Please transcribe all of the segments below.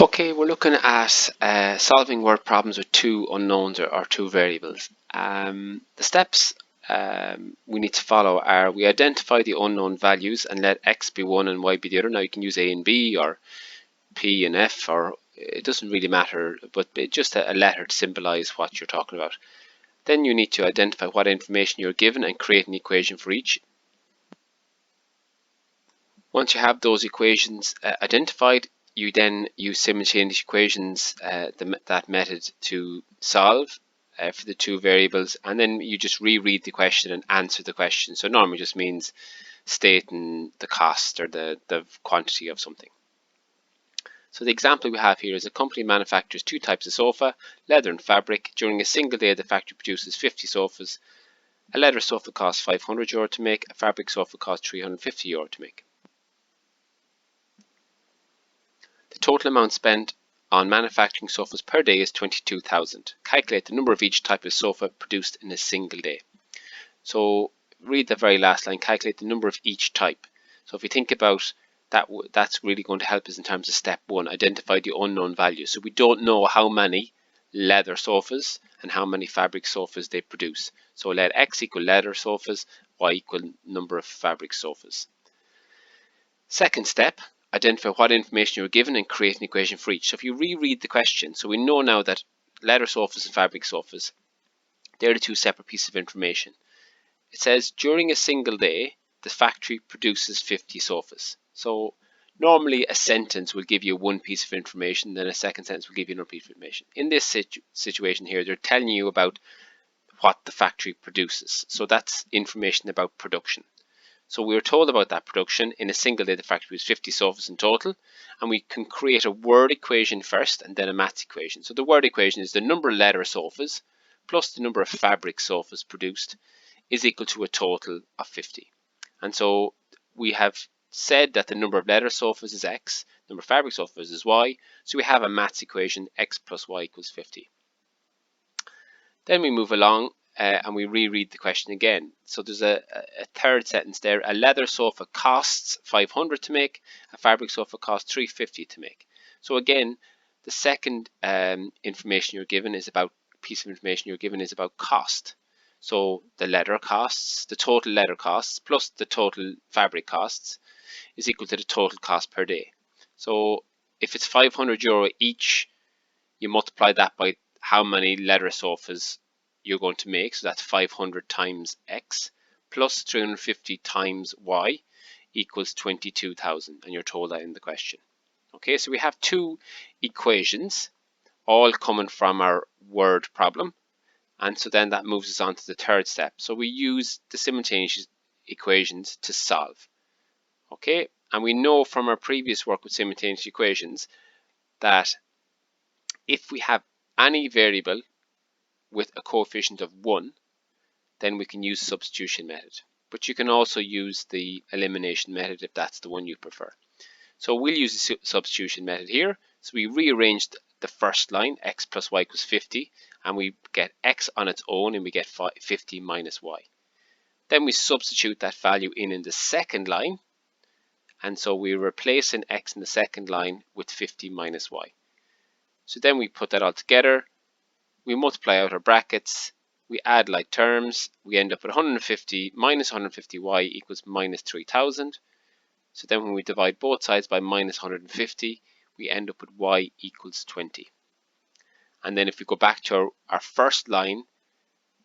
Okay, we're looking at solving word problems with two unknowns or two variables. The steps we need to follow are we identify the unknown values and let x be one and y be the other. Now you can use a and b or p and f, or it doesn't really matter, but just a letter to symbolize what you're talking about. Then you need to identify what information you're given and create an equation for each. Once you have those equations identified, you then use simultaneous equations, that method, to solve for the two variables, and then you just reread the question and answer the question. So normally just means stating the cost or the quantity of something. So the example we have here is a company manufactures two types of sofa, leather and fabric. During a single day, the factory produces 50 sofas. A leather sofa costs €500 to make, a fabric sofa costs €350 to make. The total amount spent on manufacturing sofas per day is 22,000. Calculate the number of each type of sofa produced in a single day. So read the very last line, calculate the number of each type. So if you think about that, that's really going to help us in terms of step one, identify the unknown values. So we don't know how many leather sofas and how many fabric sofas they produce. So let x equal leather sofas, y equal number of fabric sofas. Second step, identify what information you were given and create an equation for each. So if you reread the question, so we know now that leather sofas and fabric sofas, they're the two separate pieces of information. It says during a single day, the factory produces 50 sofas. So normally a sentence will give you one piece of information, then a second sentence will give you another piece of information. In this situation here, they're telling you about what the factory produces. So that's information about production. So we were told about that production. In a single day, the factory was 50 sofas in total, and we can create a word equation first and then a maths equation. So the word equation is the number of leather sofas plus the number of fabric sofas produced is equal to a total of 50. And so we have said that the number of leather sofas is x, number of fabric sofas is y, so we have a maths equation, x plus y equals 50. Then we move along and we reread the question again. So there's a third sentence there. A leather sofa costs 500 to make, a fabric sofa costs 350 to make. So again, the second information you're given is about, piece of information you're given is about cost. So the leather costs, the total leather costs plus the total fabric costs is equal to the total cost per day. So if it's €500 each, you multiply that by how many leather sofas you're going to make. So that's 500 times x plus 350 times y equals 22,000, and you're told that in the question. Okay, so we have two equations all coming from our word problem, and so then that moves us on to the third step. So we use the simultaneous equations to solve. Okay, and we know from our previous work with simultaneous equations that if we have any variable with a coefficient of 1, then we can use the substitution method. But you can also use the elimination method if that's the one you prefer. So we'll use the substitution method here. So we rearranged the first line, x plus y equals 50, and we get x on its own and we get 50 minus y. Then we substitute that value in the second line, and so we replace an x in the second line with 50 minus y. So then we put that all together, we multiply out our brackets, we add like terms, we end up at 150 minus 150y equals minus 3000. So then when we divide both sides by minus 150, we end up with y equals 20. And then if we go back to our first line,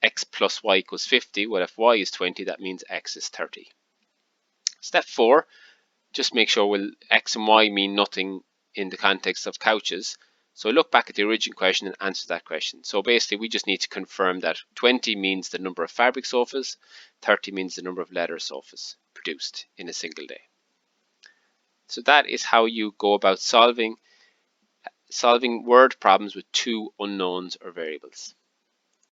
x plus y equals 50, well, if y is 20, that means x is 30. Step 4, just make sure x and y mean nothing in the context of couches. So look back at the original question and answer that question. So basically we just need to confirm that 20 means the number of fabric sofas, 30 means the number of leather sofas produced in a single day. So that is how you go about solving word problems with two unknowns or variables.